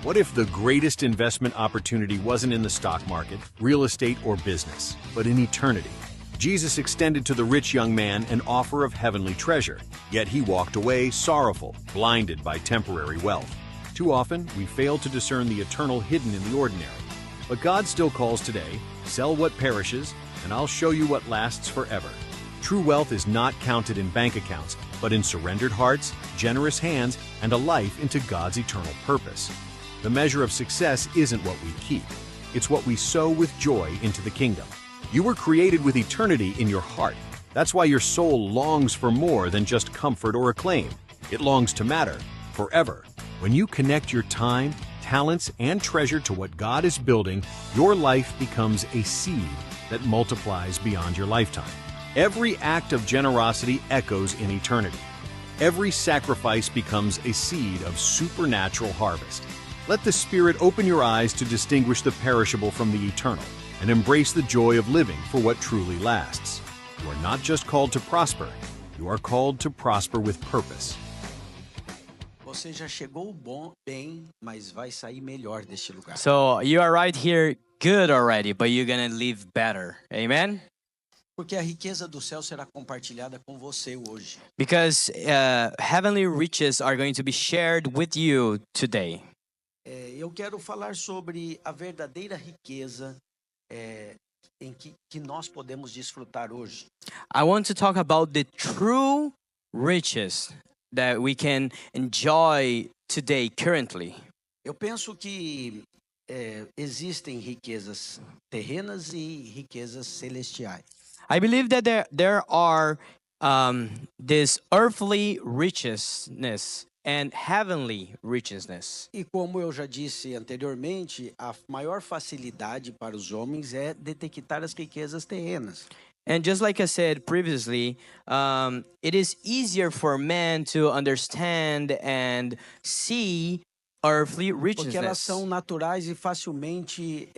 What if the greatest investment opportunity wasn't in the stock market, real estate, or business, but in eternity? Jesus extended to the rich young man an offer of heavenly treasure, yet he walked away sorrowful, blinded by temporary wealth. Too often, we fail to discern the eternal hidden in the ordinary. But God still calls today, sell what perishes, and I'll show you what lasts forever. True wealth is not counted in bank accounts, but in surrendered hearts, generous hands, and a life into God's eternal purpose. The measure of success isn't what we keep. It's what we sow with joy into the kingdom. You were created with eternity in your heart. That's why your soul longs for more than just comfort or acclaim. It longs to matter forever. When you connect your time, talents, and treasure to what God is building, your life becomes a seed that multiplies beyond your lifetime. Every act of generosity echoes in eternity. Every sacrifice becomes a seed of supernatural harvest. Let the Spirit open your eyes to distinguish the perishable from the eternal and embrace the joy of living for what truly lasts. You are not just called to prosper, you are called to prosper with purpose. Você já chegou bem, mas vai sair melhor deste lugar. So you are right here good already, but you're going to live better. Amen? Porque a riqueza do céu será compartilhada com você hoje. Because heavenly riches are going to be shared with you today. Eu quero falar sobre a verdadeira riqueza em que nós podemos desfrutar hoje. I want to talk about the true riches that we can enjoy today, currently. Eu penso que existem riquezas terrenas e riquezas celestiais. I believe that there are this earthly richness and heavenly richness. E como eu já disse anteriormente, a maior facilidade para os homens é detectar as riquezas terrenas. And just like I said previously, it is easier for men to understand and see earthly Porque elas richness. são naturais e facilmente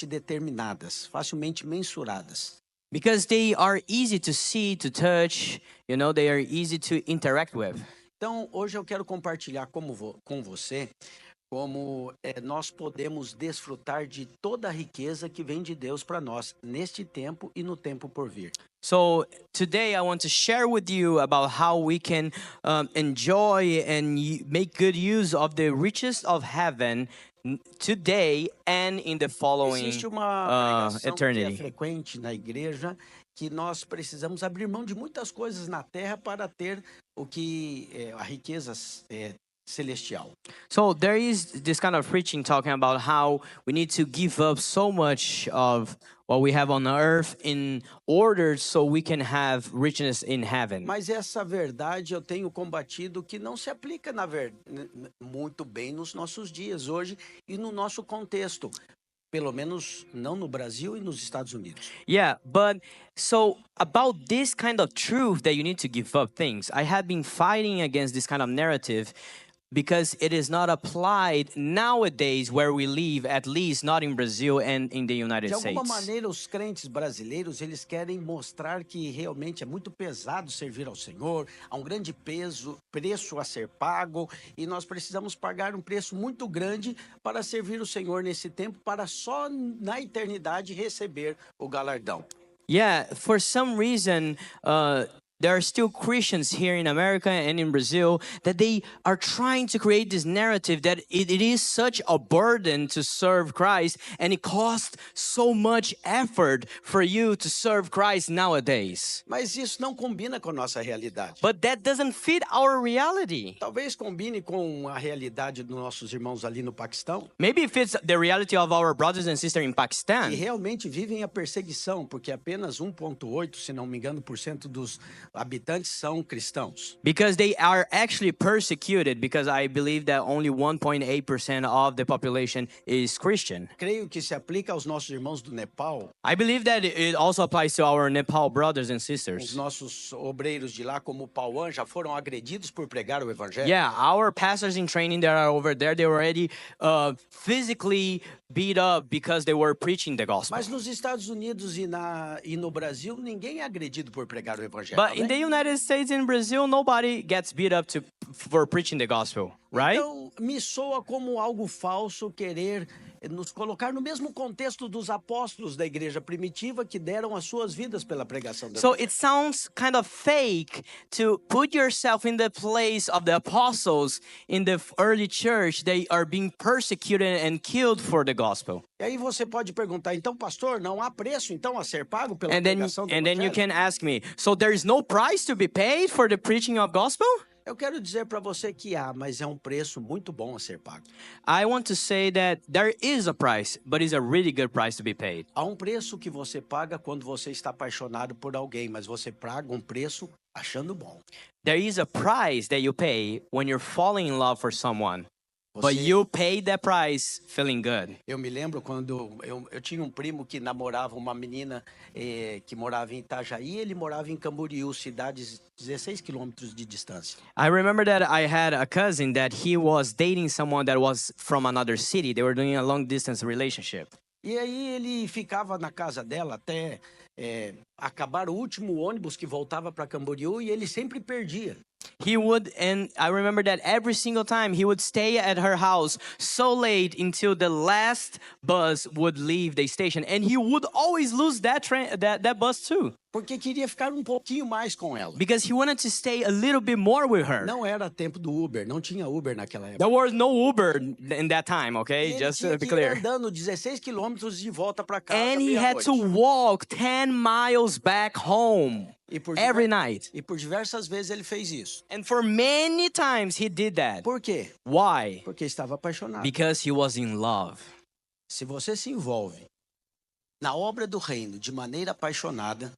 determinadas, facilmente mensuradas. Because they are easy to see, to touch, they are easy to interact with. Então, hoje eu quero compartilhar com você como nós podemos desfrutar de toda a riqueza que vem de Deus para nós, neste tempo e no tempo por vir. So today I want to share with you about how we can enjoy and make good use of the riches of heaven today and in the following Existe uma pregação que é eternity. frequente na igreja que nós precisamos abrir mão de muitas coisas na terra para ter o que a riqueza celestial. So there is this kind of preaching talking about how we need to give up so much of what we have on earth in order so we can have richness in heaven. Mas essa verdade eu tenho combatido que não se aplica muito bem nos nossos dias hoje e no nosso contexto. Pelo menos não no Brasil e nos Estados Unidos. Yeah, but so about this kind of truth that you need to give up things, I have been fighting against this kind of narrative because it is not applied nowadays where we live, at least not in Brazil and in the United De alguma States. maneira, os crentes brasileiros, eles querem mostrar que realmente é muito pesado servir ao Senhor, há um grande preço a ser pago, e nós precisamos pagar um preço muito grande para servir o Senhor nesse tempo, para só na eternidade receber o galardão. Yeah, for some reason, there are still Christians here in America and in Brazil that they are trying to create this narrative that it is such a burden to serve Christ and it costs so much effort for you to serve Christ nowadays. Mas isso não combina com a nossa realidade. But that doesn't fit our reality. Talvez combine com a realidade dos nossos irmãos ali no Paquistão. Maybe it fits the reality of our brothers and sisters in Que Pakistan. realmente vivem a perseguição, porque apenas 1,8%, se não me engano, dos habitantes são cristãos. Because they are actually persecuted because I believe that only 1.8% of the population is Christian. Creio que se aplica aos nossos irmãos do Nepal, I believe that it also applies to our Nepal brothers and os sisters. nossos obreiros de lá, como o Pauan, já foram agredidos por pregar o evangelho. Yeah, our pastors in training that are over there, they were already physically beat up because they were preaching the gospel. Mas nos Estados Unidos e no Brasil, ninguém é agredido por pregar o evangelho. But in amém? the United States and Brazil, nobody gets beat up for preaching the gospel, right? Então, me soa como algo falso querer nos colocar no mesmo contexto dos apóstolos da igreja primitiva que deram as suas vidas pela pregação da So it sounds kind of fake to put yourself in the place of the apostles in the early church. They are being persecuted and killed for the gospel. E aí você pode perguntar, então, pastor, não há preço então a ser pago pela And then pregação do you evangelho? can ask me, so there is no price to be paid for the preaching of gospel? Eu quero dizer para você que há, mas é um preço muito bom a ser pago. I want to say that there is a price, but it's a really good price to be paid. Há um preço que você paga quando você está apaixonado por alguém, mas você paga um preço achando bom. There is a price that you pay when you're falling in love for someone, but Você- you pay that price feeling good. Eu me lembro quando eu tinha um primo que namorava uma menina que morava em Itajaí, ele morava em Camboriú, cidades 16 quilômetros de distância. I remember that I had a cousin that he was dating someone that was from another city. They were doing a long distance relationship. E aí ele ficava na casa dela até acabar o último ônibus que voltava para Camboriú e ele sempre perdia. He would, and I remember that every single time he would stay at her house so late until the last bus would leave the station, and he would always lose that train, that bus too, Porque queria ficar um pouquinho mais com ela. because he wanted to stay a little bit more with her. Não era tempo do Uber, não tinha Uber naquela época. There was no Uber in that time, E okay? ele Just tinha to be que ir clear. andando 16 quilômetros de volta para casa. And he had to meia-noite. walk 10 miles back home E por every diver- night. E por diversas vezes ele fez isso. And for many times he did that. Por quê? Why? Porque estava apaixonado. Because he was in love. Se você se envolve na obra do reino de maneira apaixonada,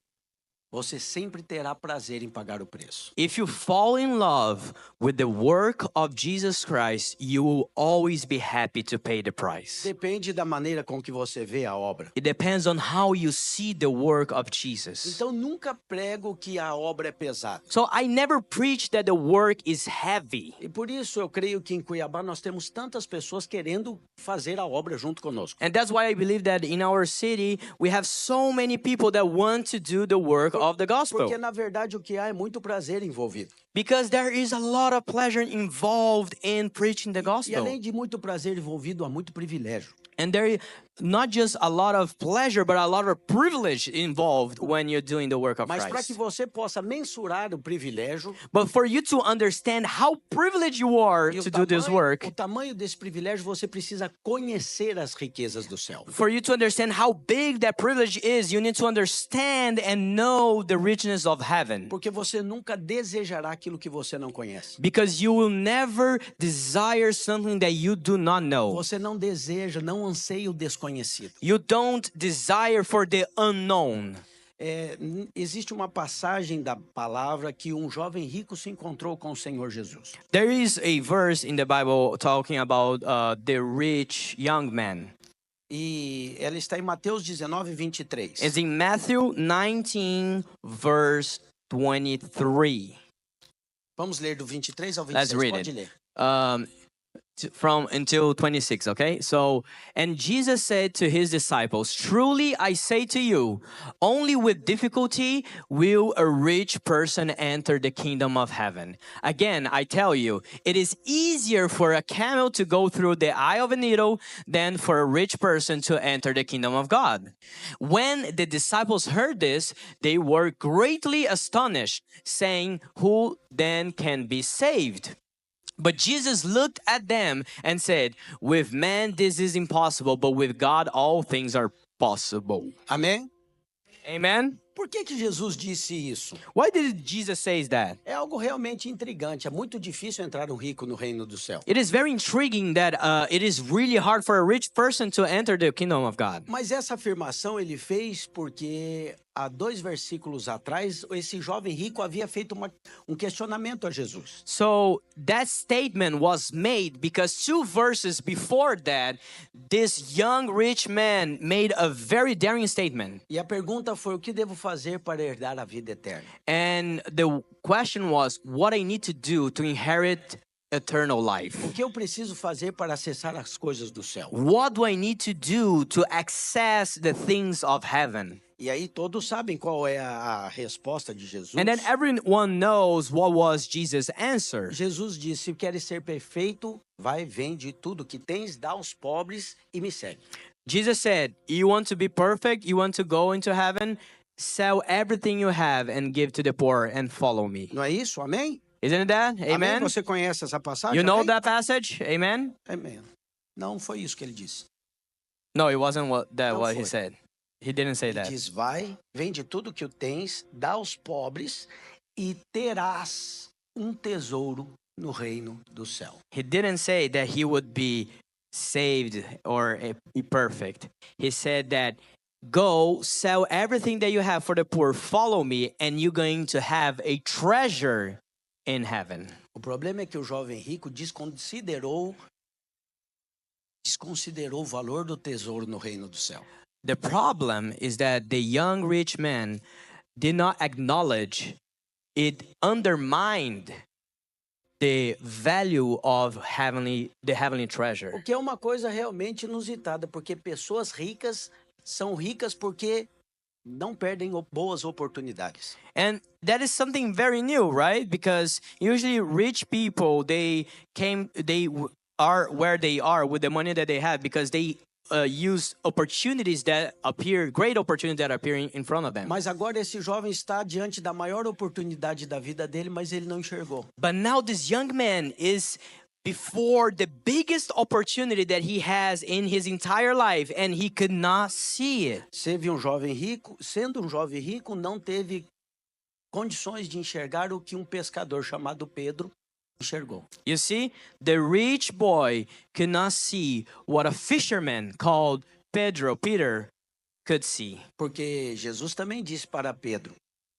você sempre terá prazer em pagar o preço. If you fall in love with the work of Jesus Christ, you will always be happy to pay the price. Depende da maneira com que você vê a obra. It depends on how you see the work of Jesus. Então nunca prego que a obra é pesada. So I never preach that the work is heavy. E por isso eu creio que em Cuiabá nós temos tantas pessoas querendo fazer a obra junto conosco. And that's why I believe that in our city, we have so many people that want to do the work of the gospel. Porque na verdade o que há é muito prazer envolvido. Because there is a lot of pleasure involved in preaching the E gospel. além de muito prazer envolvido, há muito privilégio. And there is not just a lot of pleasure, but a lot of privilege involved when you're doing the work of Mas para que Christ. você possa mensurar o privilégio, But for you to understand how privileged you are e to do this work, o tamanho desse privilégio, você precisa conhecer as riquezas do céu. for you to understand how big that privilege is, you need to understand and know the richness of heaven. Porque você nunca desejará aquilo que você não conhece. Because you will never desire something that you do not know. Você não deseja, não anseia o desconhecido. You don't desire for the unknown. Existe uma passagem da palavra que um jovem rico se encontrou com o Senhor Jesus. There is a verse in the Bible talking about the rich young man. E ela está em Mateus 19, 23. It's in Matthew 19, verse 23. Vamos ler do 23 ao 26. Let's read Pode it. ler. From until 26, okay? So, and Jesus said to his disciples, "Truly I say to you, only with difficulty will a rich person enter the kingdom of heaven. Again, I tell you, it is easier for a camel to go through the eye of a needle than for a rich person to enter the kingdom of God." When the disciples heard this, they were greatly astonished, saying, "Who then can be saved?" But Jesus looked at them and said, "With man this is impossible, but with God all things are possible." Amém? Amen? Por que Jesus disse isso? Why did Jesus say that? É algo realmente intrigante. É muito difícil entrar um rico no reino do céu. It is very intriguing that it is really hard for a rich person to enter the kingdom of God. Mas essa afirmação ele fez porque há 2 versículos atrás, esse jovem rico havia feito um questionamento a Jesus. So that statement was made because 2 verses before that, this young rich man made a very daring statement. E a pergunta foi: o que devo fazer para herdar a vida eterna? And the question was, what I need to do to inherit eternal life? O que eu preciso fazer para acessar as coisas do céu? What do I need to do to access the things of heaven? E aí todos sabem qual é a resposta de Jesus. And then everyone knows what was Jesus' answer. Jesus disse: se queres ser perfeito, vai, vende tudo que tens, dá aos pobres e me segue. Jesus said, you want to be perfect? You want to go into heaven? Sell everything you have and give to the poor and follow me. Não é isso? Amém? Isn't it that? Amém? Amen? Você conhece essa passagem? You know Amém? that passage? Amen? Amém. Não foi isso que ele disse. No, it wasn't what Não he foi. said. He didn't say Ele that. diz: vai, vende tudo que o tens, dá aos pobres e terás um tesouro no reino do céu. He didn't say that he would be saved or be perfect. He said that go sell everything that you have for the poor, follow me, and you're going to have a treasure in heaven. O problema é que o jovem rico desconsiderou o valor do tesouro no reino do céu. The problem is that the young rich man did not acknowledge it, undermined the value of the heavenly treasure. O que é uma coisa realmente inusitada, porque pessoas ricas são ricas porque não perdem boas oportunidades. And that is something very new, right? Because usually rich people, are where they are with the money that they have because they use opportunities that appear, great opportunities that appear in front of them. Mas agora esse jovem está diante da maior oportunidade da vida dele, mas ele não enxergou. But now this young man is before the biggest opportunity that he has in his entire life, and he could not see it. Sendo um jovem rico, não teve condições de enxergar o que um pescador chamado Pedro enxergou. You see, the rich boy could not see what a fisherman called Peter could see. Porque Jesus também disse para Pedro: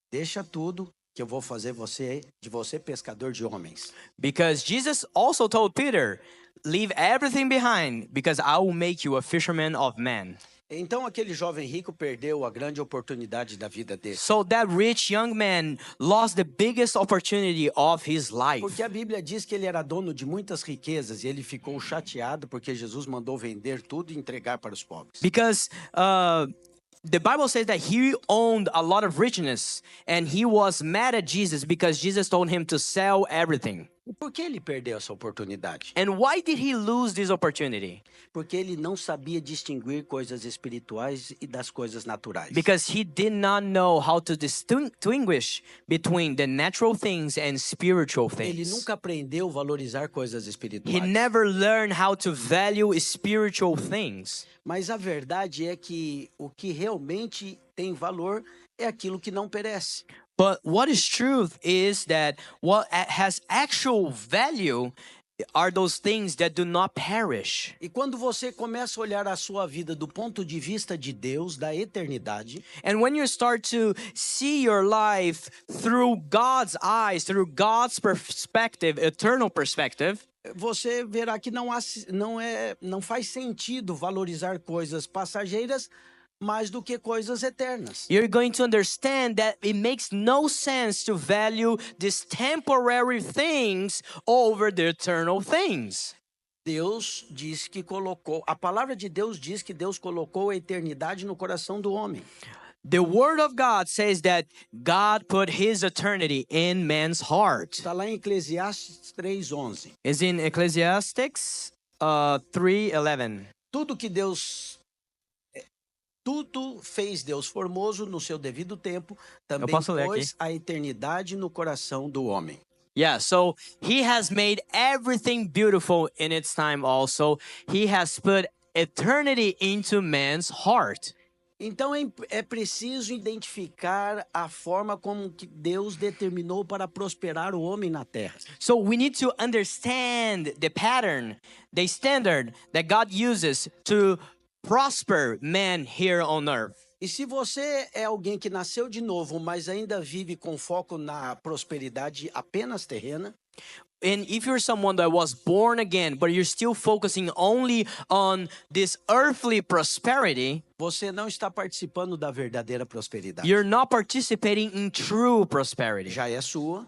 deixa tudo que eu vou fazer de você pescador de homens. Because Jesus also told Peter, leave everything behind because I will make you a fisherman of men. Então aquele jovem rico perdeu a grande oportunidade da vida dele. So that rich young man lost the biggest opportunity of his life. Porque a Bíblia diz que ele era dono de muitas riquezas e ele ficou chateado porque Jesus mandou vender tudo e entregar para os pobres. Because the Bible says that he owned a lot of richness and he was mad at Jesus because Jesus told him to sell everything. E por que ele perdeu essa oportunidade? And why did he lose this opportunity? Porque ele não sabia distinguir coisas espirituais e das coisas naturais. Because he did not know how to distinguish between the natural things and spiritual Ele things. nunca aprendeu a valorizar coisas espirituais. He never learned how to value spiritual things. Mas a verdade é que o que realmente tem valor é aquilo que não perece. But what is truth is that what has actual value are those things that do not perish. E quando você começa a olhar a sua vida do ponto de vista de Deus, da eternidade, And when you start to see your life through God's eyes, through God's perspective, eternal perspective, você verá que não faz sentido valorizar coisas passageiras mais do que coisas eternas. you're going to understand that it makes no sense to value these temporary things over the eternal things. Deus diz que a palavra de Deus diz que Deus colocou a eternidade no coração do homem. The word of God says that God put his eternity in man's heart. Está lá em Eclesiastes 3:11. It's in Ecclesiastes 3:11. Tudo fez Deus formoso no seu devido tempo, também posso ler pôs a eternidade no coração do homem. Yeah, so he has made everything beautiful in its time also. He has put eternity into man's heart. Então é preciso identificar a forma como que Deus determinou para prosperar o homem na terra. So we need to understand the pattern, the standard that God uses to prosper man here on earth. E se você é alguém que nasceu de novo, mas ainda vive com foco na prosperidade apenas terrena, And if you're someone that was born again, but you're still focusing only on this earthly prosperity, você não está participando da verdadeira prosperidade. you're not participating in true prosperity. Já é sua,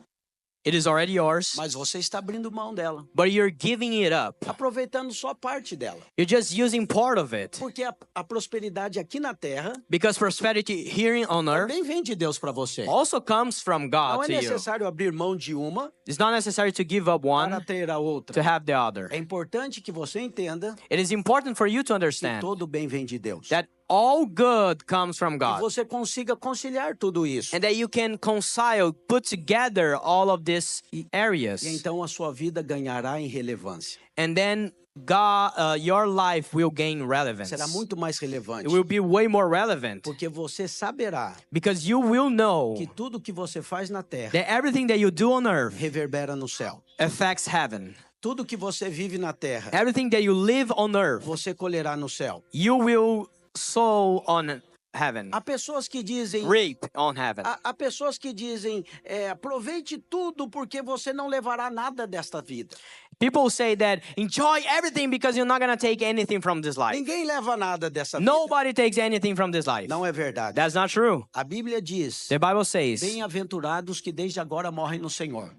It is already yours, mas você está abrindo mão dela, but you're giving it up. aproveitando só parte dela. You're just using part of it. Porque a prosperidade aqui na terra Because prosperity here on earth também vem de Deus para você. also comes from Não God é to you. necessário abrir mão de uma It's not necessary to give up para one ter a outra. to have the other. É importante que você entenda It is important for you to que understand todo bem vem de Deus. that all good comes from Que God. você consiga conciliar tudo isso. And that you can reconcile, put together all of these areas. E então a sua vida ganhará em relevância. And then God, your life will gain relevance. Será muito mais relevante. It will be way more relevant Porque você saberá because you will know que tudo que você faz na terra that everything that you do on earth reverbera no céu. affects heaven. Tudo que você vive na terra, Everything that you live on earth, você colherá no céu. you will sow on heaven. Há pessoas que dizem, Reap on heaven. há pessoas que dizem, aproveite tudo porque você não levará nada desta vida. People say that enjoy everything because you're not going to take anything from this life. Ninguém leva nada dessa vida. Nobody takes anything from this life. Não é verdade. That's not true. A Bíblia diz, The Bible says, bem-aventurados que desde agora morrem no Senhor.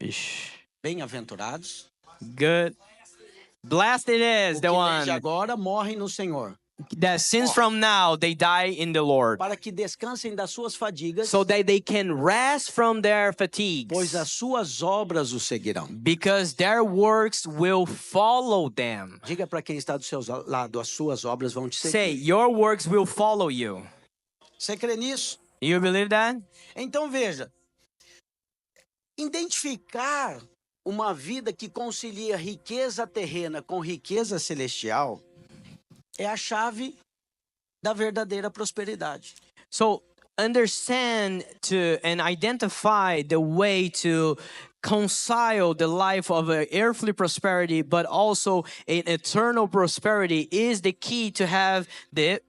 Ish, Bem-aventurados good. Blessed it is os the que one desde agora morrem no Senhor, that since from now they die in the Lord, para que descansem das suas fadigas, so that they can rest from their pois as fatigues, suas obras o seguirão. because their works will follow them. Diga para quem está do seu lado, as suas obras vão te Say, seguir. your works will follow you. Você crê nisso? You believe that? Então veja, identificar uma vida que concilia riqueza terrena com riqueza celestial é a chave da verdadeira prosperidade. So understand to and identify the way to reconcile the life of an earthly prosperity, but also an eternal prosperity is the key to have the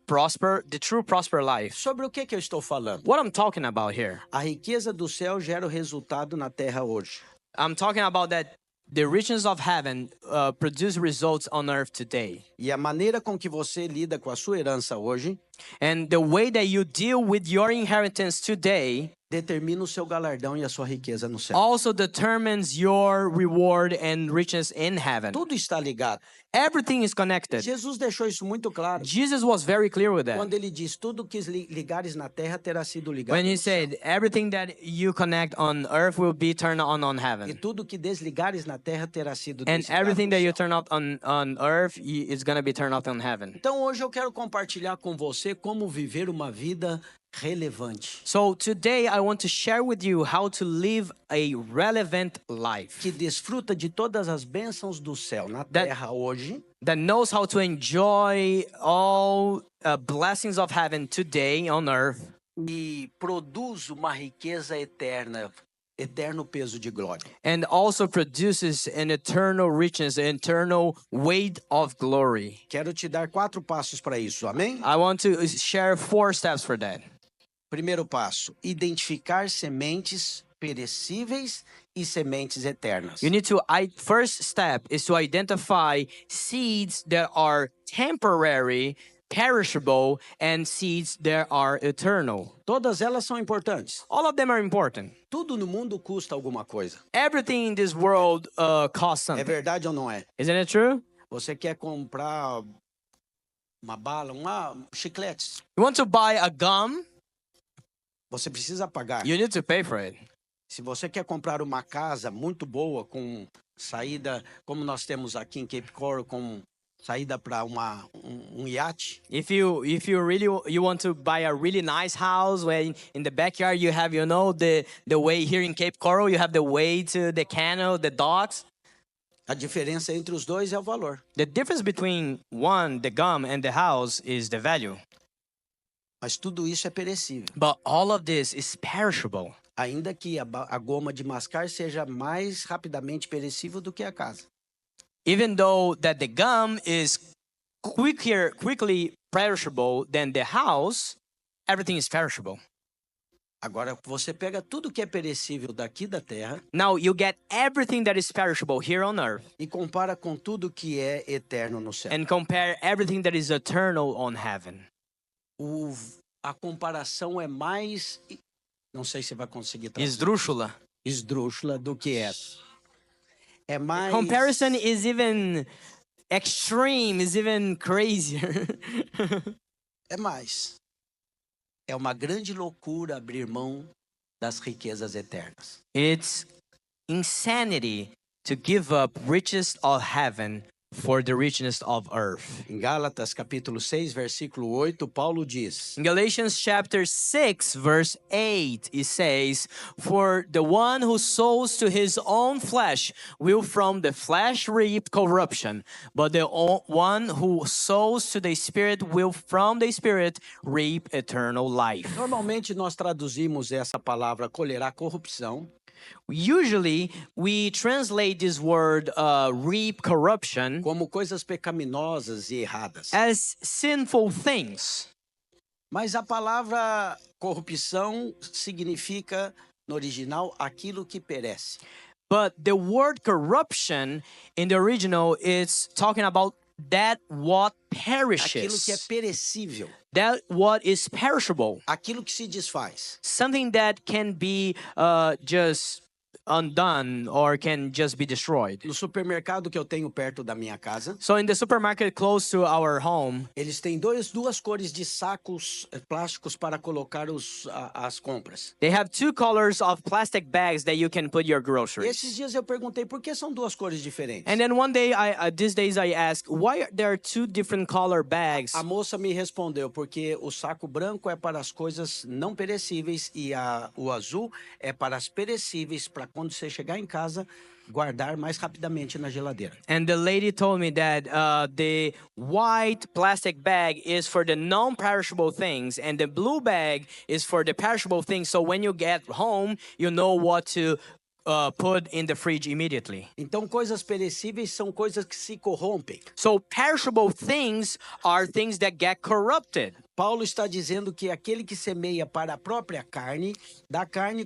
true prosper life. Sobre o que eu estou falando? What I'm talking about here, A riqueza do céu gera o resultado na terra hoje. I'm talking about that the riches of heaven produce results on earth today. E a maneira com que você lida com a sua herança hoje And the way that you deal with your inheritance today determina o seu galardão e a sua riqueza no céu. also determines your reward and riches in heaven. Tudo está ligado. Everything is connected. Jesus deixou isso muito claro. Jesus was very clear with that. Quando ele diz, tudo que ligares na terra terá sido ligado When he no céu. said, everything that you connect on earth will be turned on E heaven. tudo que desligares na terra terá sido And desligado everything no that you céu. turn off on earth is going to be turned off on heaven. Então hoje eu quero compartilhar com você como viver uma vida relevante. So today I want to share with you how to live a relevant life Que desfruta de todas as bênçãos do céu na terra hoje. that knows how to enjoy all blessings of heaven today on earth E produz uma riqueza eterna, eterno peso de glória. and also produces an eternal richness, an eternal weight of glory. Quero te dar 4 passos para isso, amém? I want to share 4 steps for that. Primeiro passo, identificar sementes perecíveis e sementes eternas. You need to, first step is to identify seeds that are temporary, perishable, and seeds that are eternal. Todas elas são importantes. All of them are important. Tudo no mundo custa alguma coisa. Everything in this world costs É something. verdade ou não é? Isn't it true? Você quer comprar uma bala, chicletes. You want to buy a gum, Você precisa pagar. you need to pay for it. Se você quer comprar uma casa muito boa com saída, como nós temos aqui em Cape Coral, com saída para iate, If you really you want to buy a really nice house where in the backyard you have the way here in Cape Coral you have the way to the canal, the docks. a diferença entre os dois é o valor. The difference between one, the gum, and the house is the value. Mas tudo isso é perecível. But all of this is perishable. Ainda que a goma de mascar seja mais rapidamente perecível do que a casa. Even though that the gum is quickly perishable than the house, everything is perishable. Agora, você pega tudo que é perecível daqui da terra Now you get everything that is perishable here on earth e compara com tudo que é eterno no céu. and compare everything that is eternal on heaven. A comparação é mais... Não sei se vai conseguir traduzir. Esdrúxula. esdrúxula do que essa. É mais... Comparison is even extreme, is even crazier. É mais. É uma grande loucura abrir mão das riquezas eternas. It's insanity to give up riches of heaven for the richness of earth. Em Gálatas, capítulo 6, versículo 8, Paulo diz: In Galatians chapter 6, verse 8, it says, "For the one who sows to his own flesh will from the flesh reap corruption, but the one who sows to the Spirit will from the Spirit reap eternal life." Normalmente nós traduzimos essa palavra colherá corrupção Usually, we translate this word reap corruption como coisas pecaminosas e erradas. as sinful things. Mas a palavra corrupção significa, no original, aquilo que perece. But the word corruption in the original is talking about that what Aquilo que é perishes, perecível, that what is perishable, aquilo que se desfaz. something that can be just undone or can just be destroyed. No supermercado que eu tenho perto da minha casa, So in the supermarket close to our home, eles têm duas cores de sacos plásticos para colocar as compras. they have two colors of plastic bags that you can put your E groceries. esses dias eu perguntei por que são duas cores diferentes. And then one day, these days I asked, why are there two different color bags? A moça me respondeu, porque o saco branco é para as coisas não perecíveis e o azul é para as perecíveis, para quando você chegar em casa, guardar mais rapidamente na geladeira. And the lady told me that the white plastic bag is for the non-perishable things, and the blue bag is for the perishable things. So when you get home, you know what to put in the fridge immediately. Então, coisas perecíveis são coisas que se corrompem. So perishable things are things that get corrupted. Paulo está dizendo que aquele que semeia para a própria carne, da carne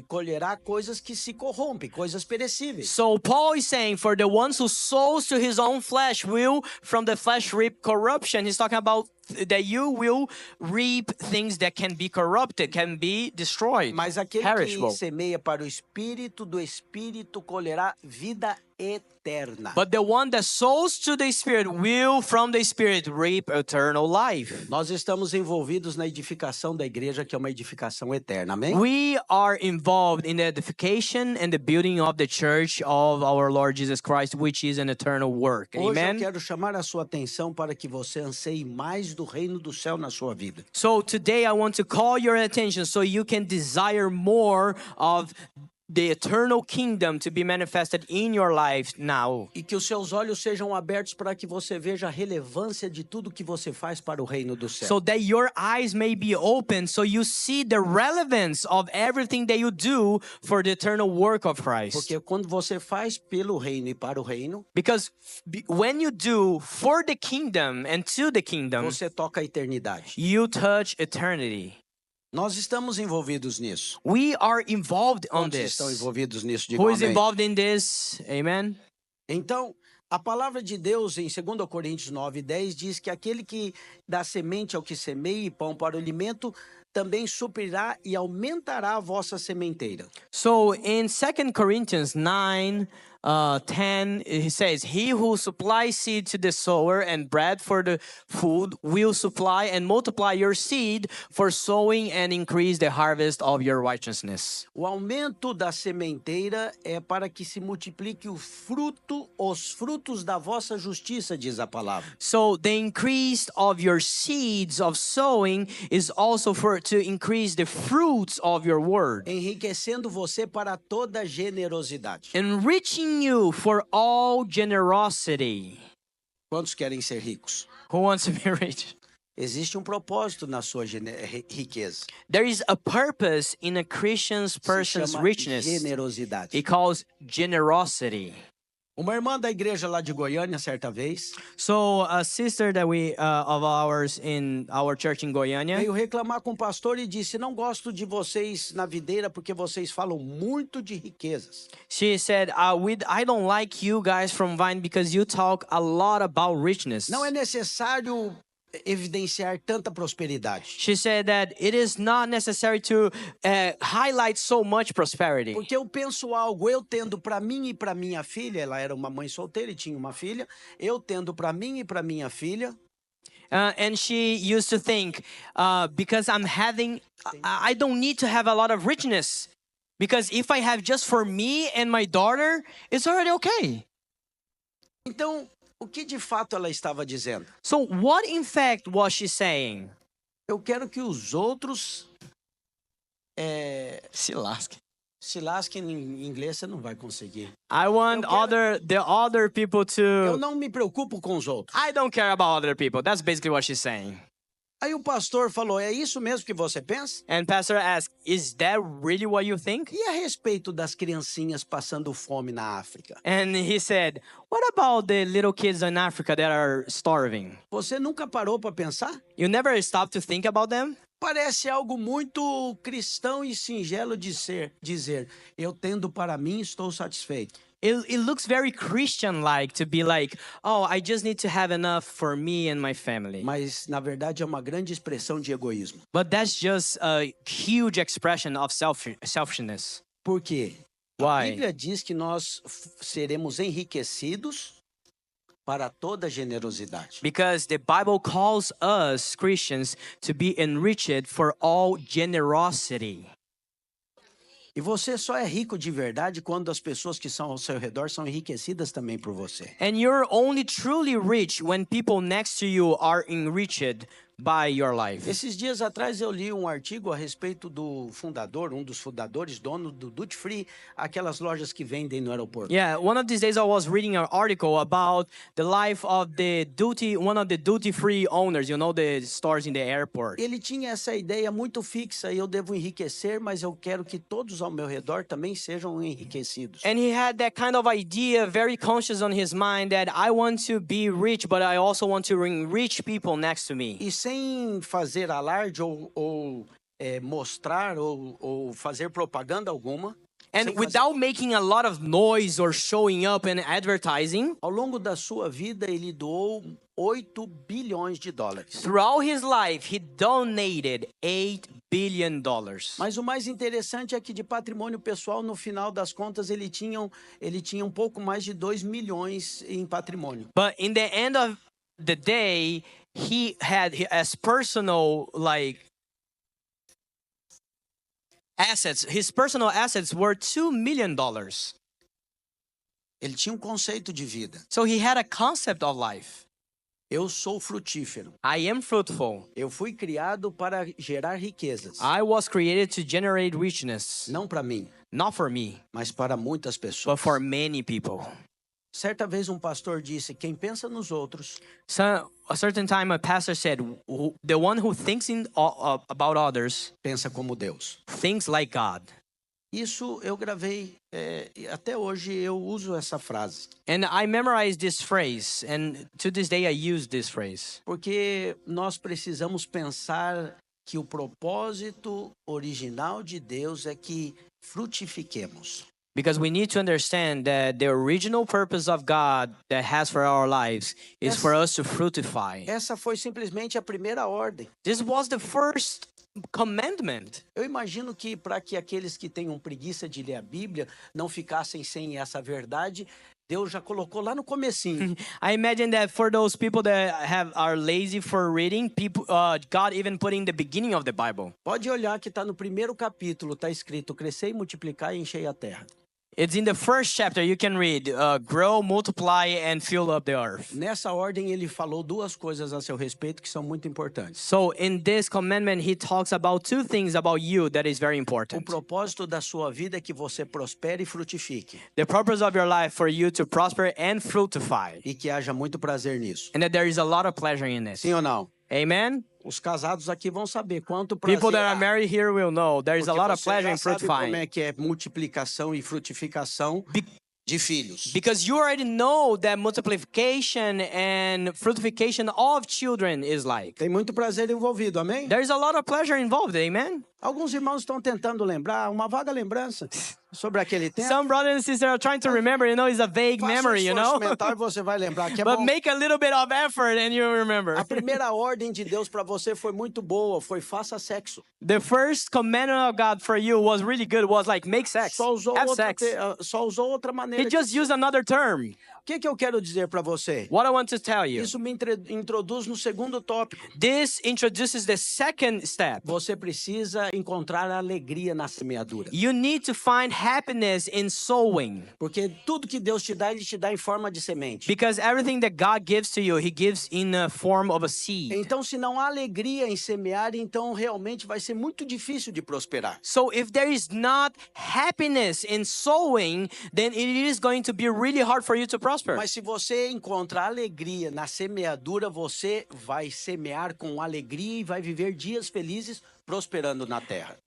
colherá coisas que se corrompem, coisas perecíveis. So Paul is saying, for the ones who sows to his own flesh will from the flesh reap corruption. He's talking about that you will reap things that can be corrupted, can be destroyed, Mas aquele perishable. que semeia para o espírito, do espírito colherá vida eterna. But the one that sows to the Spirit will from the Spirit reap eternal life. Nós estamos envolvidos na edificação da igreja, que é uma edificação eterna, amém? We are involved in the edification and the building of the church of our Lord Jesus Christ, which is an eternal work. Hoje eu Amen. quero chamar a sua atenção para que você anseie mais do reino do céu na sua vida. So today I want to call your attention so you can desire more of the eternal kingdom to be manifested in your life now. E que os seus olhos sejam abertos para que você veja a relevância de tudo que você faz para o reino do céu. So that your eyes may be open so you see the relevance of everything that you do for the eternal work of Christ. Porque quando você faz pelo reino e para o reino, Because when you do for the kingdom and to the kingdom, você toca a eternidade. you touch eternity. Nós estamos envolvidos nisso. We are involved on Quantos this. estão envolvidos nisso? Digam Who is amém. involved in this? Amen. Então, a palavra de Deus em 2 Coríntios 9:10 diz que aquele que dá semente ao que semeia e pão para o alimento também suprirá e aumentará a vossa sementeira. So in 2 Corinthians 9:10, it says, "He who supplies seed to the sower and bread for the food will supply and multiply your seed for sowing and increase the harvest of your righteousness." O aumento da sementeira é para que se multiplique os frutos da vossa justiça, diz a palavra. So the increase of your seeds of sowing is also to increase the fruits of your word, Enriquecendo você para toda generosidade. enriching you for all generosity. Quantos querem ser ricos? Who wants to be rich? Existe um propósito na sua riqueza. There is a purpose in a Christian Se person's chama richness. generosidade. It calls generosity. Uma irmã da igreja lá de Goiânia, certa vez, So a sister that we of ours in our church in Goiânia, veio reclamar com o pastor e disse: não gosto de vocês na videira porque vocês falam muito de riquezas. she said, I don't like you guys from Vine because you talk a lot about richness. Não é necessário evidenciar tanta prosperidade. She said that it is not necessary to highlight so much prosperity. Porque eu penso algo, eu tendo para mim e para minha filha, ela era uma mãe solteira e tinha uma filha, eu tendo para mim e para minha filha, And she used to think, because I'm having, I don't need to have a lot of richness. Because if I have just for me and my daughter, it's already okay. então o que de fato ela estava dizendo? So what in fact was she saying? Eu quero que os outros Se lasque. se lasquem em inglês, você não vai conseguir. I want Eu quero- the other people Eu to. não me preocupo com os outros. I don't care about other people. That's basically what she's saying. Aí o pastor falou: é isso mesmo que você pensa? And pastor asked, "Is that really what you think?" E a respeito das criancinhas passando fome na África? And he said, "What about the little kids in Africa that are starving? Você nunca parou para pensar? You never stop to think about them?" Parece algo muito cristão e singelo de dizer: eu tendo para mim estou satisfeito. It looks very Christian-like to be like, "Oh, I just need to have enough for me and my family." Mas na verdade é uma grande expressão de egoísmo. But that's just a huge expression of selfishness. Por quê? A Why? Bíblia diz que nós seremos enriquecidos para toda generosidade. Because the Bible calls us Christians to be enriched for all generosity. E você só é rico de verdade quando as pessoas que são ao seu redor são enriquecidas também por você. And you're only truly rich when people next to you are enriched by your life. Esses dias atrás eu li um artigo a respeito do fundador, um dos fundadores, dono do Duty Free, aquelas lojas que vendem no aeroporto. Yeah, one of these days I was reading an article about the life of one of the duty-free owners, you know, the stores in the airport. Ele tinha essa ideia muito fixa: eu devo enriquecer, mas eu quero que todos ao meu redor também sejam enriquecidos. And he had that kind of idea very conscious on his mind that I want to be rich, but I also want to enrich people next to me. E sem fazer alarde ou mostrar ou fazer propaganda alguma, And sem fazer- without making a lot of noise or showing up and advertising, ao longo da sua vida ele doou 8 bilhões de dólares. throughout his life, he donated $8 billion. Mas o mais interessante é que de patrimônio pessoal, no final das contas, ele tinha um pouco mais de 2 milhões em patrimônio. But in the end of the day, he had as personal assets. His personal assets were $2 million. Ele tinha um conceito de vida. So he had a concept of life. Eu sou frutífero. I am fruitful. Eu fui criado para gerar riquezas. I was created to generate richness, Não para mim, not for me, mas para muitas but pessoas. for many people. Certa vez um pastor disse: quem pensa nos outros So a certain time, a pastor said, "The one who thinks about others pensa como Deus. thinks like God." Isso eu gravei, e até hoje eu uso essa frase. And I memorized this phrase, and to this day I use this phrase. Porque nós precisamos pensar que o propósito original de Deus é que frutifiquemos. Because we need to understand that the original purpose of God that has for our lives is Yes. for us to fructify. Essa foi simplesmente a primeira ordem. This was the first commandment. Eu imagino que para que aqueles que tenham preguiça de ler a Bíblia não ficassem sem essa verdade, Deus já colocou lá no comecinho. I imagine that for those people that are lazy for reading, God even put in the beginning of the Bible. Pode olhar que está no primeiro capítulo, está escrito: crescer e multiplicar e encher a terra. It's in the first chapter. You can read, grow, multiply, and fill up the earth. Nessa ordem ele falou duas coisas a seu respeito que são muito importantes. So in this commandment, he talks about two things about you that is very O important. propósito da sua vida é que você prospere e frutifique, The purpose of your life for you to prosper and fructify. e que haja muito prazer nisso. And that there is a lot of pleasure in this. Sim ou não? Amen? Os casados aqui vão saber quanto prazer People that are há, married here will know there is a porque lot of você pleasure já in sabe como fructifying. é que é multiplicação e frutificação de filhos. Because you already know that multiplication and fructification of children is like. Tem muito prazer envolvido, amém? There is a lot of pleasure involved, amen? Alguns irmãos estão tentando lembrar, uma vaga lembrança sobre aquele tempo. Some brothers and sisters are trying to remember, it's a vague Faça um memory, esforço mental e você vai lembrar que é But bom. make a little bit of effort and you'll remember. A primeira ordem de Deus para você foi muito boa, foi faça sexo. The first commandment of God for you was really good, was like make sex, Só usou have outra, sex. só usou outra maneira. He just used another term. O que eu quero dizer para você? What I want to tell you. Isso me introduz no segundo tópico. This introduces the second step. Você precisa encontrar alegria na semeadura. You need to find happiness in sowing. Porque tudo que Deus te dá, Ele te dá em forma de semente. Because everything that God gives to you, He gives in a form of a seed. Então, se não há alegria em semear, então realmente vai ser muito difícil de prosperar. So if there is not happiness in sowing, then it is going to be really hard for you to prosper. Mas se você encontra alegria na semeadura, você vai semear com alegria e vai viver dias felizes prosperando na terra.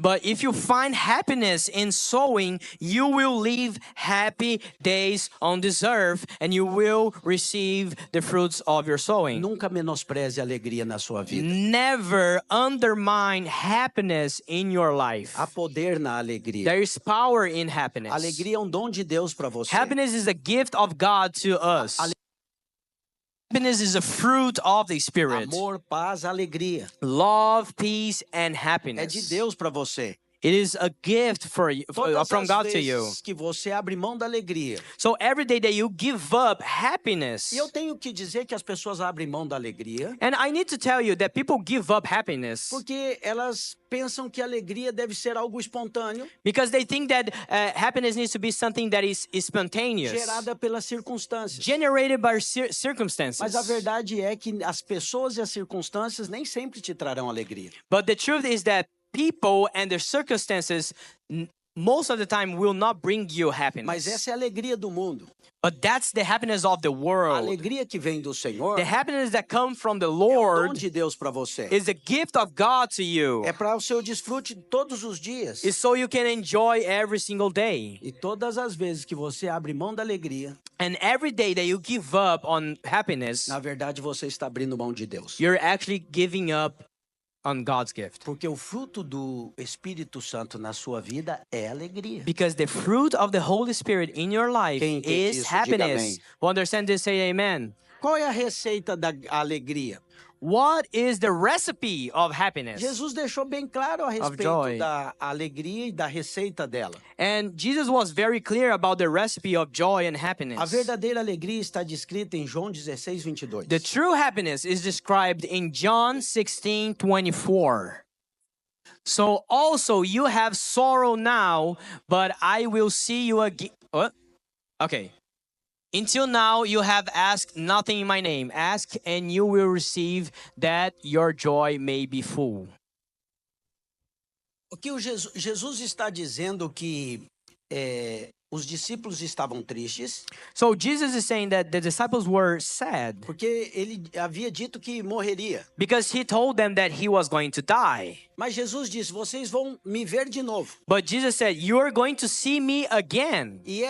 But if you find happiness in sowing, you will live happy days on this earth and you will receive the fruits of your sowing. Nunca menospreze a alegria na sua vida. Never undermine happiness in your life. Há poder na alegria. There is power in happiness. Alegria é um dom de Deus para você. Happiness is a gift of God to us. Happiness is a fruit of the Spirit. Amor, paz, alegria. Love, peace, and É happiness. de Deus para você. It is a gift for you, Todas from as God to you. vezes que você abre mão da alegria. So every day that you give up happiness, E eu tenho que dizer que as pessoas abrem mão da alegria and I need to tell you that people give up happiness porque elas pensam que a alegria deve ser algo espontâneo, because they think that happiness needs to be something that is spontaneous, gerada pelas circunstâncias. generated by circumstances. Mas a verdade é que as pessoas e as circunstâncias nem sempre te trarão alegria. But the truth is that people and their circumstances most of the time will not bring you happiness. Mas essa é a alegria do mundo. But that's the happiness of the A world. alegria que vem do Senhor The happiness that comes from the é o dom Lord de Deus para você. is a gift of God to you. É para o seu desfrute todos os dias. Is so you can enjoy every single day. E todas as vezes que você abre mão da alegria, And every day that you give up on happiness, na verdade você está abrindo mão de Deus. you're actually giving up on God's gift. Porque o fruto do Espírito Santo na sua vida é alegria. Because the fruit of the Holy Spirit in your life Quem entende is isso, diga happiness. amém. Who understand this, say amen. Qual é a receita da alegria? What is the recipe of happiness? Jesus deixou bem claro a joy. respeito da alegria e da receita dela. And Jesus was very clear about the recipe of joy and happiness. A verdadeira alegria está descrita em João 16, 22. The true happiness is described in John 16:24. So also you have sorrow now, but I will see you again. What? Okay. Until now you have asked nothing in my name. Ask and you will receive, that your joy may be full. O que Jesus está dizendo que os discípulos estavam tristes, So Jesus is saying that the disciples were sad porque ele havia dito que morreria. because he told them that he was going to die. Mas Jesus disse: vocês vão me ver de novo. But Jesus said, you are going to see me again, E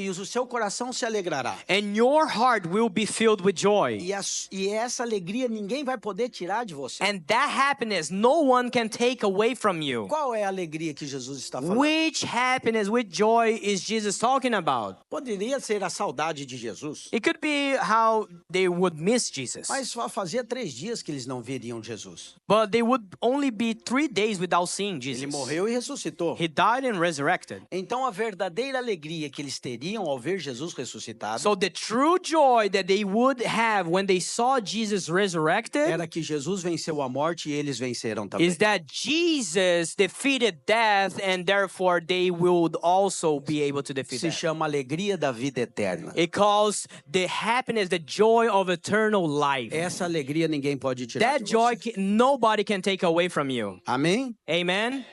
o seu coração se alegrará. and your heart will be filled with joy. E essa alegria ninguém vai poder tirar de você. And that happiness no one can take away from you. Qual é a alegria que Jesus está falando? Which happiness, which joy is Jesus talking about? Poderia ser a saudade de Jesus. It could be how they would miss Jesus. Mas só fazia 3 dias que eles não veriam Jesus. But they would only be 3 days without seeing Jesus. Ele morreu e ressuscitou. He died and resurrected. Então a verdadeira alegria que eles teriam ao ver Jesus ressuscitado So the true joy that they would have when they saw Jesus resurrected era que Jesus venceu a morte e eles venceram também. is that Jesus defeated death, and therefore they would also be able to defeat Se death. chama alegria da vida eterna. It calls the happiness, the joy of eternal life. Essa alegria ninguém pode tirar That de joy você. nobody can take away from you. Amém? Amen?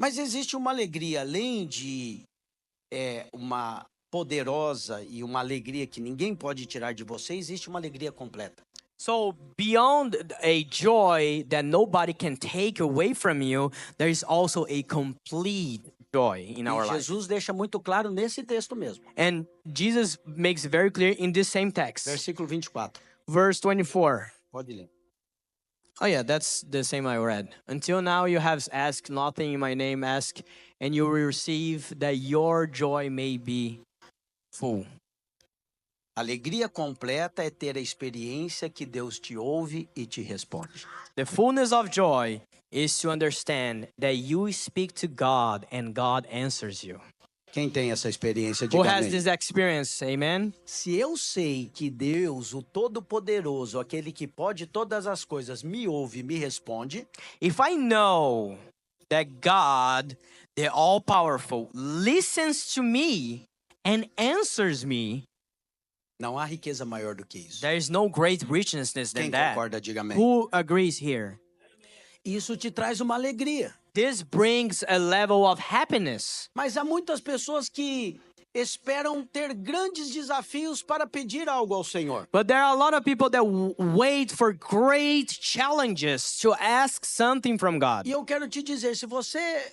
Mas existe uma alegria além de uma poderosa e uma alegria que ninguém pode tirar de você, existe uma alegria completa. So beyond a joy that nobody can take away from you, there is also a complete joy in our E life. Jesus deixa muito claro nesse texto mesmo. And Jesus makes very clear in this same text. Versículo 24. Verse 24. Pode ler. Oh yeah, that's the same I read. Until now you have asked nothing in my name, ask and you will receive that your joy may be full. Alegria completa é ter a experiência que Deus te ouve e te responde. The fullness of joy is to understand that you speak to God and God answers you. Quem tem essa experiência, Who diga has amém. this experience? Amen. Se eu sei que Deus, o Todo-Poderoso, aquele que pode todas as coisas, me ouve e me responde, If I know that God, the all-powerful, listens to me and answers me, não há riqueza maior do que isso. there is no great richness than Quem that. concorda, diga amém. Who agrees here? Isso te traz uma alegria. This brings a level of happiness. Mas há muitas pessoas que esperam ter grandes desafios para pedir algo ao Senhor. But there are a lot of people that wait for great challenges to ask something from God. E eu quero te dizer, se você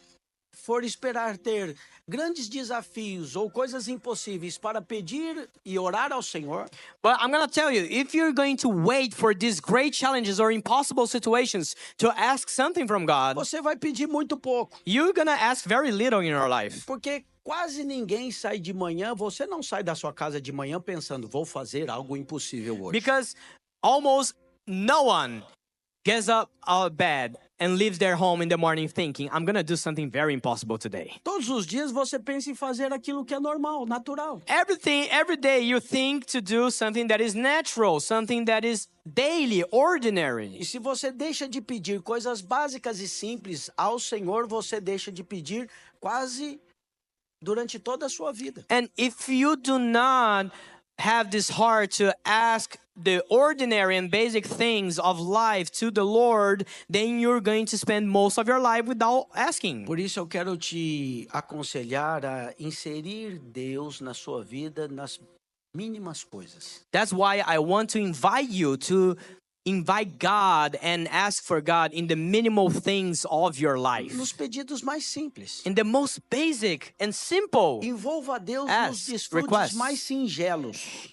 for esperar ter grandes desafios ou coisas impossíveis para pedir e orar ao Senhor, But I'm going to tell you, if you're going to wait for these great challenges or impossible situations to ask something from God, você vai pedir muito pouco. you're going to ask very little in your life. Porque quase ninguém sai de manhã, você não sai da sua casa de manhã pensando, vou fazer algo impossível hoje. Because almost no one gets up out of bed and leaves their home in the morning thinking, I'm going to do something very impossible today. Todos os dias você pensa em fazer aquilo que é normal, natural. Every day you think to do something that is natural, something that is daily, ordinary. E se você deixa de pedir coisas básicas e simples ao Senhor, você deixa de pedir quase durante toda a sua vida. And if you do not have this heart to ask the ordinary and basic things of life to the Lord, then you're going to spend most of your life without asking. Por isso eu quero te aconselhar a inserir Deus na sua vida nas mínimas coisas. That's why I want to invite you to invite God and ask for God in the minimal things of your life. Nos pedidos mais simples. In the most basic and simple. Envolva Deus nos Ask, desfrutes request. mais singelos.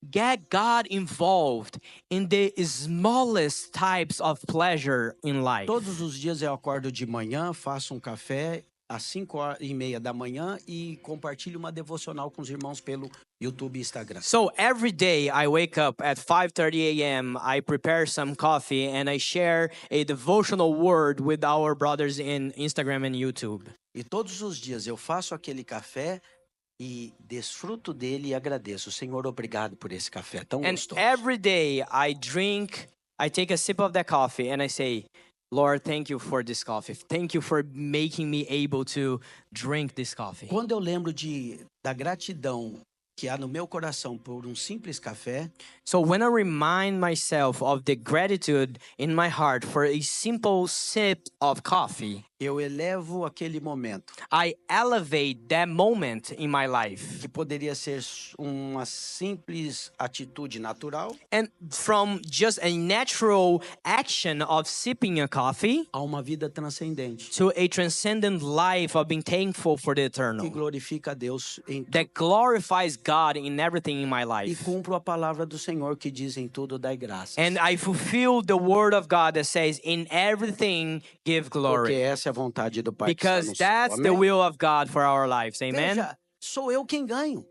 Get God involved in the smallest types of pleasure in life. Todos os dias eu acordo de manhã, faço um café às 5h30 da manhã e compartilho uma devocional com os irmãos pelo YouTube e Instagram. So every day I wake up at 5:30 a.m. I prepare some coffee and I share a devotional word with our brothers in Instagram and YouTube. E todos os dias eu faço aquele café e desfruto dele e agradeço. Senhor, obrigado por esse café tão And gostoso. every day I take a sip of that coffee and I say, Lord, thank you for this coffee. Thank you for making me able to drink this coffee. Quando eu lembro da gratidão que há no meu coração por um simples café, So when I remind myself of the gratitude in my heart for a simple sip of coffee, eu elevo aquele momento, I elevate that moment in my life. que poderia ser uma simples atitude natural, And from just a natural action of sipping a coffee a uma vida transcendente, to a transcendent life of being thankful for the que eternal glorifica a Deus em tudo. that glorifies God in everything in my E life. cumpro a palavra do Senhor que diz em tudo dai graças. And I fulfill the word of God that says, in everything give Porque glory. essa é a vontade do Pai que está Because no céu. that's the Amém? will of God for our lives. Amen. Veja, sou eu quem ganho.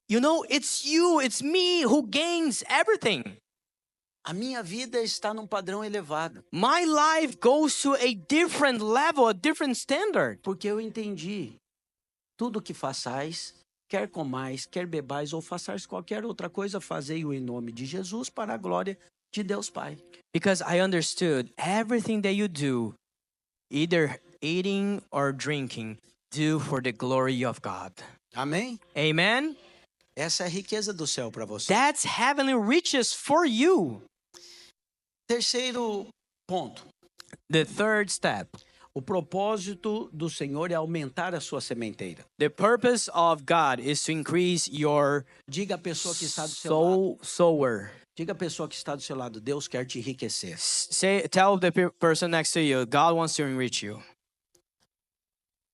You know, it's you, it's me who gains everything. A minha vida está num padrão elevado, My life goes to a different level, a different standard. porque eu entendi. Tudo que façais, quer comais, quer bebais ou façais qualquer outra coisa, fazei-o em nome de Jesus para a glória de Deus Pai. Because I understood everything that you do, either eating or drinking, do for the glory of God. Amém? Amen. Essa é a riqueza do céu para você. That's heavenly riches for you. Terceiro ponto. The third step. O propósito do Senhor é aumentar a sua sementeira. The purpose of God is to increase your Diga à pessoa que está do seu lado. sower. Diga à pessoa que está do seu lado, Deus quer te enriquecer. Tell the person next to you, God wants to enrich you.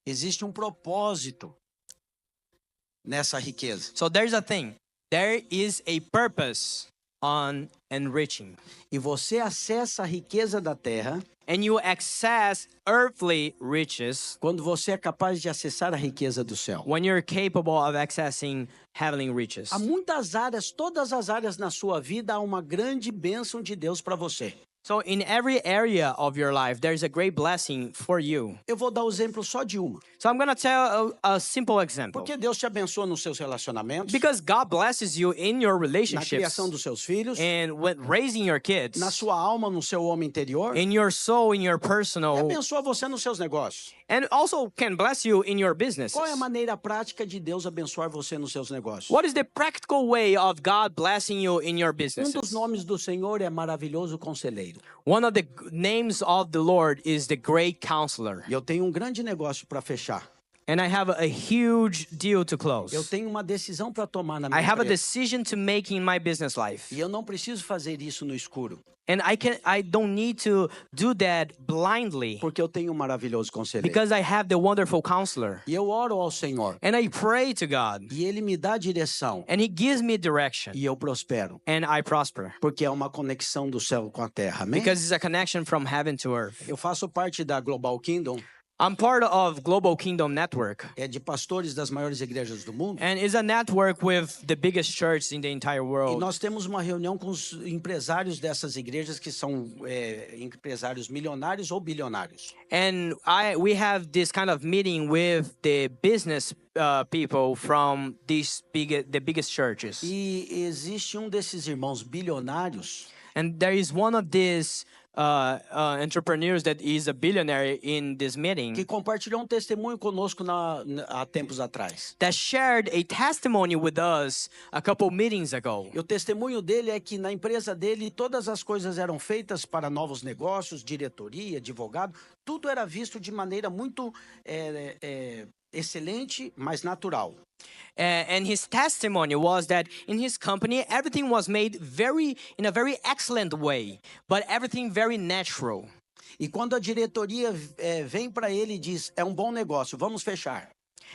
Existe um propósito nessa riqueza. So there's a thing. There is a purpose on enriching. E você acessa a riqueza da terra And you access earthly riches quando você é capaz de acessar a riqueza do céu. when you're capable of accessing heavenly riches. Há muitas áreas, todas as áreas na sua vida, há uma grande bênção de Deus para você. So in every area of your life, there's a great blessing for you. Eu vou dar o exemplo só de uma. So I'm going to tell a simple example. Porque Deus te abençoa nos seus relacionamentos, Because God blesses you in your na relationships criação dos seus filhos, and with raising your kids, na sua alma, no seu homem interior. in your soul, in your E personal, abençoa você nos seus negócios. and also can bless you in your businesses. Qual é a maneira prática de Deus abençoar você nos seus negócios? What is the practical way of God blessing you in your Um dos businesses? nomes do Senhor é maravilhoso conselheiro. One of the names of the Lord is the Great Counselor. E eu tenho um grande negócio para fechar. And I have a huge deal to close. Eu tenho uma decisão para tomar na minha I have a empresa. decision to make in my business life. E eu não preciso fazer isso no escuro, And I don't need to do that blindly porque eu tenho um maravilhoso conselheiro. because I have the wonderful counselor. E eu oro ao Senhor, And I pray to God e Ele me dá direção, and He gives me direction e eu prospero, and I prosper porque é uma conexão do céu com a terra. Amém? because it's a connection from heaven to earth. Eu faço parte da Global Kingdom, I'm part of Global Kingdom Network é de pastores das maiores igrejas do mundo. and it's a network with the biggest church in the entire E world. nós temos uma reunião com os empresários dessas igrejas que são empresários milionários ou bilionários. And we have this kind of meeting with the business people from the biggest churches. E existe um desses irmãos bilionários And there is one of these entrepreneurs that is a billionaire in this meeting que compartilhou um testemunho conosco há tempos atrás. that shared a testimony with us a couple meetings ago. E o testemunho dele é que na empresa dele todas as coisas eram feitas para novos negócios, diretoria, advogado, tudo era visto de maneira muito excelente, mas natural. And his testimony was that in his company everything was made in a very excellent way, but everything very natural. E quando a diretoria vem para ele e diz, é um bom negócio, vamos fechar.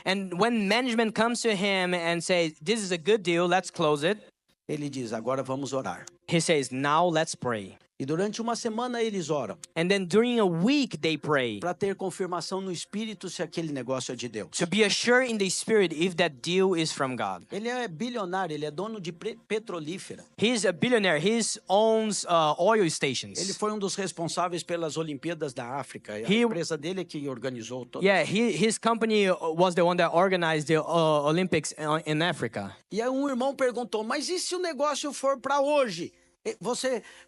And when management comes to him and says, "This is a good deal, let's close it," Ele diz, agora vamos orar. he says, "Now let's pray." E durante uma semana eles oram And then during a week they pray para ter confirmação no espírito se aquele negócio é de Deus. to be assured in the spirit if that deal is from God. Ele é bilionário, ele é dono de petrolífera. He's a billionaire. He owns oil Ele stations. foi um dos responsáveis pelas Olimpíadas da África. A He- empresa dele é que organizou todo. Yeah, his company was the one that organized the Olympics in Africa. E aí um irmão perguntou, mas e se o negócio for para hoje?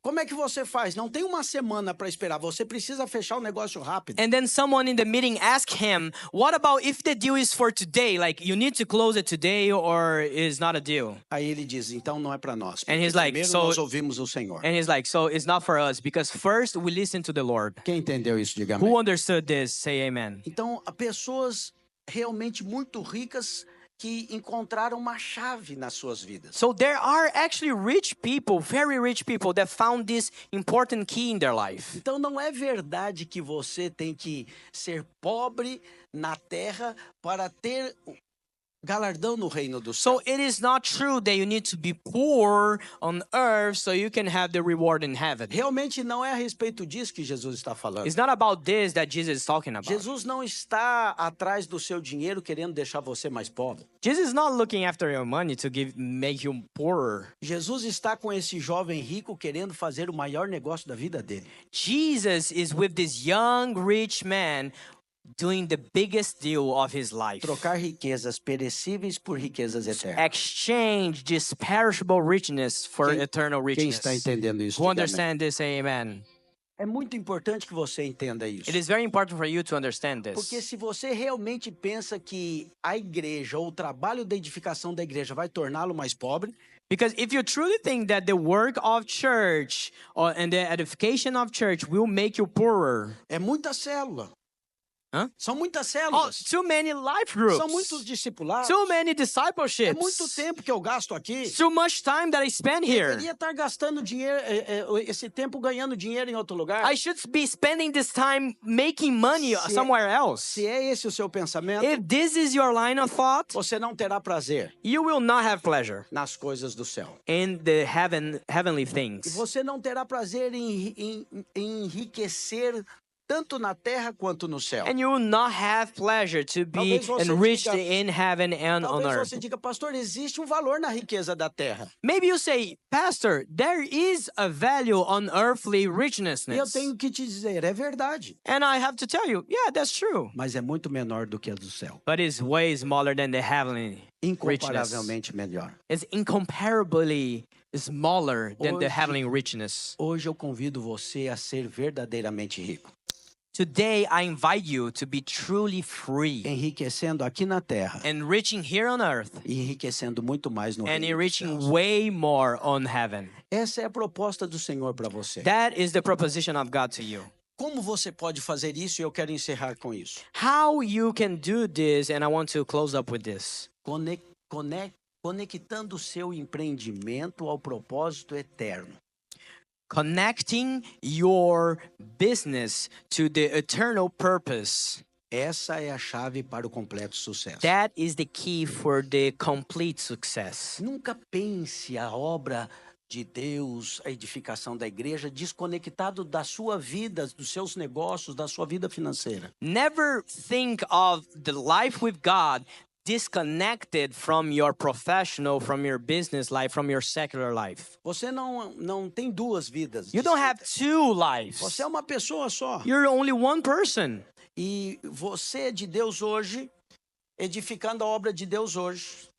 Como é que você faz? Não tem uma semana para esperar. Você precisa fechar o negócio rápido. And then someone in the meeting asked him, "What about if the deal is for today? Like you need to close it today or is not a deal?" Aí ele diz, então não é para nós. And he's Porque like, primeiro so- nós ouvimos o Senhor. And he's like, "So it's not for us because first we listen to the Lord." Quem entendeu isso, diga amém. Who understood this? Say amen. Então, há pessoas realmente muito ricas que encontraram uma chave nas suas vidas. So there are actually rich people, very rich people that found this important key in their life. Então, não é verdade que você tem que ser pobre na terra para ter galardão no reino do céu. So it is not true that you need to be poor on earth so you can have the reward in heaven. Realmente não é a respeito disso que Jesus está falando. It's not about this that Jesus is talking about. Jesus não está atrás do seu dinheiro querendo deixar você mais pobre. Jesus is not looking after your money to make you poorer. Jesus está com esse jovem rico querendo fazer o maior negócio da vida dele. Jesus is with this young rich man doing the biggest deal of his life. Trocar riquezas perecíveis por riquezas eternas. Exchange this perishable richness for eternal Quem richness. está entendendo isso? Who diga amém. understand this, say amen. É muito importante que você entenda isso. It is very important for you to understand Porque this. se você realmente pensa que a igreja ou o trabalho da edificação da igreja vai torná-lo mais pobre, Because if you truly think that the work of church and the edification of church will make you poorer, é muita célula. Hã? São muitas Oh, células. too many life groups. São muitos discipulados. Too many É discipleships. muito tempo que eu gasto aqui. Too much time that I spend here. Deveria estar gastando dinheiro, esse tempo ganhando dinheiro em outro lugar. I should be spending this time making money Se- somewhere else. Se é esse o seu pensamento, If this is your line of thought, você não terá prazer you will not have pleasure nas coisas do céu. in the heavenly E things. você não terá prazer em enriquecer tanto na terra quanto no céu. And you will not have pleasure to be Talvez você enriched diga- in heaven and on Talvez earth. você diga, pastor, existe um valor na riqueza da terra. Maybe you say, Pastor, there is a value on earthly E eu richness. tenho que te dizer, é verdade. And I have to tell you, yeah, that's true. Mas é muito menor do que a do céu. But it's way smaller than the heavenly richness. Incomparavelmente melhor. It's incomparably smaller than the Hoje- heavenly richness. Hoje eu convido você a ser verdadeiramente rico. Today, I invite you to be truly free, Enriquecendo aqui na terra enriching here on earth e enriquecendo muito mais no and reino dos enriching céus. way more on heaven. Essa é a proposta do Senhor para você. That is the proposition of God to you. Como você pode fazer isso? E eu quero encerrar com isso. How you can do this, and I want to close up with this. Conectando o seu empreendimento ao propósito eterno. Connecting your business to the eternal purpose. Essa é a chave para o completo sucesso. That is the key for the complete success. Nunca pense a obra de Deus, a edificação da igreja, desconectado da sua vida, dos seus negócios, da sua vida financeira. Never think of the life with God disconnected from your professional, from your business life, from your secular life. Você não tem duas vidas. You don't have distintas. two lives. Você é uma pessoa só. You're only one person. E você é de Deus hoje, edificando a obra de Deus hoje.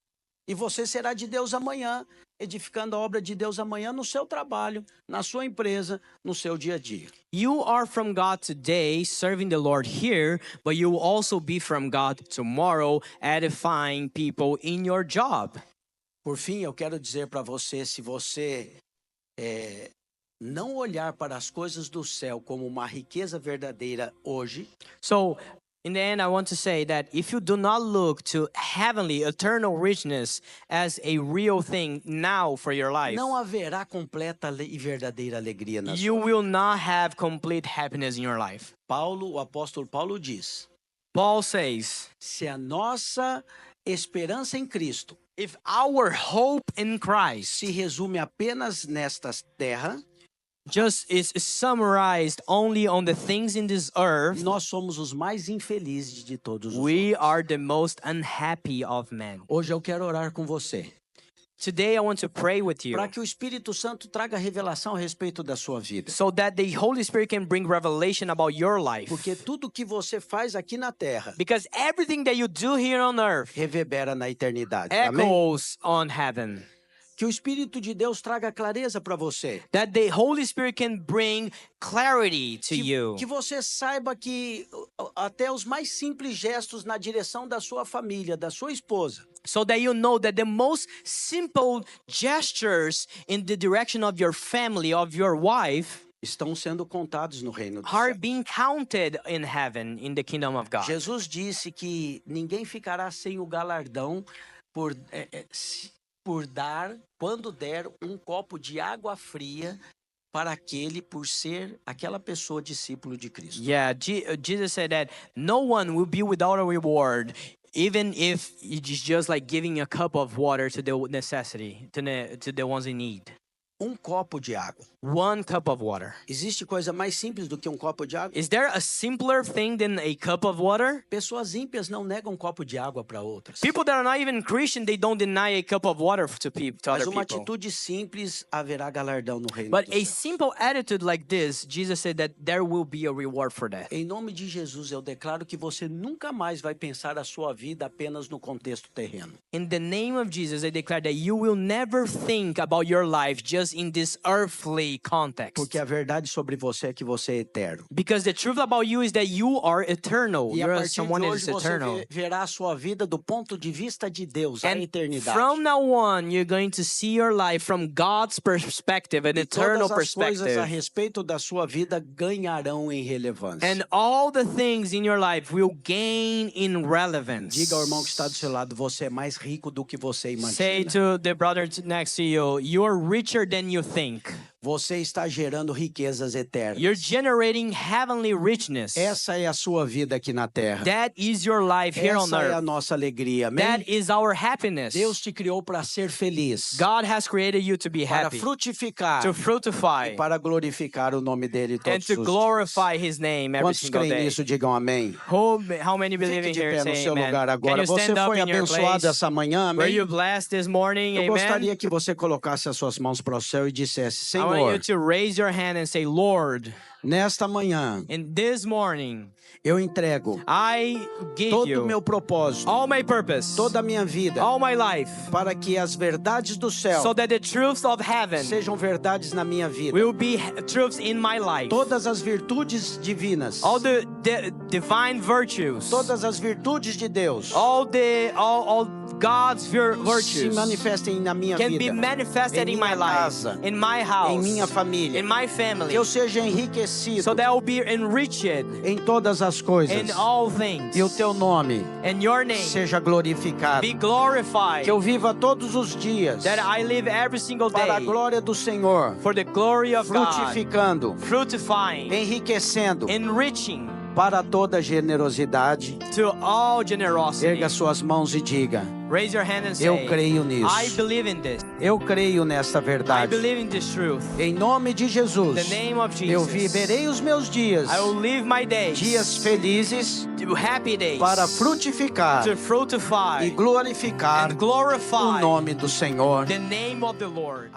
E você será de Deus amanhã, edificando a obra de Deus amanhã no seu trabalho, na sua empresa, no seu dia a dia. You are from God today, serving the Lord here, but you will also be from God tomorrow, edifying people in your job. Por fim, eu quero dizer para você, se você não olhar para as coisas do céu como uma riqueza verdadeira hoje, So, in the end, I want to say that if you do not look to heavenly, eternal richness as a real thing now for your life, não haverá completa e verdadeira alegria na you sua vida. will not have complete happiness in your life. O apóstolo Paulo diz, Paul says, se a nossa esperança em Cristo if our hope in Christ se resume apenas nesta terra, just is summarized only on the things in this earth, nós somos os mais infelizes de todos os we homens. are the most unhappy of men. Hoje eu quero orar com você, Today I want to pray with you para que o Espírito Santo traga revelação a respeito da sua vida. so that the Holy Spirit can bring revelation about your life. Porque tudo que você faz aqui na terra Because everything that you do here on earth reverbera na eternidade. Amém? echoes on heaven. Que o Espírito de Deus traga clareza para você. That the Holy Spirit can bring clarity to you. Que você saiba que até os mais simples gestos na direção da sua família, da sua esposa, So that you know that the most simple gestures in the direction of your family, of your wife, estão sendo contados no reino do are céu. being counted in heaven, in the kingdom of God. Jesus disse que ninguém ficará sem o galardão por dar, quando der, um copo de água fria para aquele, por ser aquela pessoa discípulo de Cristo. Yeah, Jesus said that no one will be without a reward, even if it's just like giving a cup of water to the necessity, to the ones in need. Um copo de água. One cup of water. Existe coisa mais simples do que um copo de água? Is there a simpler thing than a cup of water? Pessoas ímpias não negam um copo de água para outras. People that are not even Christian, they don't deny a cup of water to Mas other uma people. atitude simples haverá galardão no reino But do a céu. simple attitude like this, Jesus said that there will be a reward for that. Em nome de Jesus, eu declaro que você nunca mais vai pensar a sua vida apenas no contexto terreno. In the name of Jesus, I declare that you will never think about your life just us in this earthly context. Porque a verdade sobre você é que você é eterno. Because the truth about you is that you are eternal. E a You're partir de someone that is hoje você eternal. verá a sua vida do ponto de vista de Deus, a And eternidade. from now on, you're going to see your life from God's perspective, an E eternal todas as coisas a perspective. respeito da sua vida ganharão em relevância. And all the things in your life will gain in relevance. Diga ao irmão que está do seu lado, você é mais rico do que você Say imagina. to the brother next to you, you're richer than you think. Você está gerando riquezas eternas. You're generating heavenly richness. Essa é a sua vida aqui na terra. That is your life here on Essa é a earth. nossa alegria, amém? That is our happiness. Deus te criou para ser feliz, God has created you to be para happy, frutificar, to fructify, para glorificar o nome dele and todos to os dias. glorify His name every Quantos single creem day. nisso? Digam amém. How many believe Fique in de here? pé no Say seu amen. lugar Can agora. you Você stand up foi in your abençoado place? essa manhã, Were you amém? blessed this morning? Eu Amen. gostaria que você colocasse as suas mãos para o céu e dissesse: I want you Senhor, to raise your hand and say, Lord, nesta manhã in this morning, eu entrego I give todo o you meu propósito, all my purpose, toda a minha vida, all my life, para que as verdades do céu so that the truths of heaven sejam verdades na minha vida. will be truths in my life. Todas as virtudes divinas, All the divine virtues, todas as virtudes de Deus all God's se virtues manifestem na minha can be vida, manifested em in my minha life, casa, in my house, em minha família, in my family, que eu seja enriquecido so that I will be enriched em todas as coisas in all things, e o teu nome and your name seja glorificado. be glorified, Que eu viva todos os dias that I live every single para a day glória do Senhor, for the glory of God, frutificando, fructifying, enriquecendo enriching para toda generosidade. to all generosity. Erga suas mãos e diga: Raise your hand and say, eu creio nisso. I believe in this. Eu creio nesta I verdade. believe in this truth. Em nome de Jesus, In the name of eu Jesus, viverei os meus dias, I will live my days, dias felizes, happy days, para frutificar to fructify e glorificar and o glorify nome do Senhor. the name of the Lord.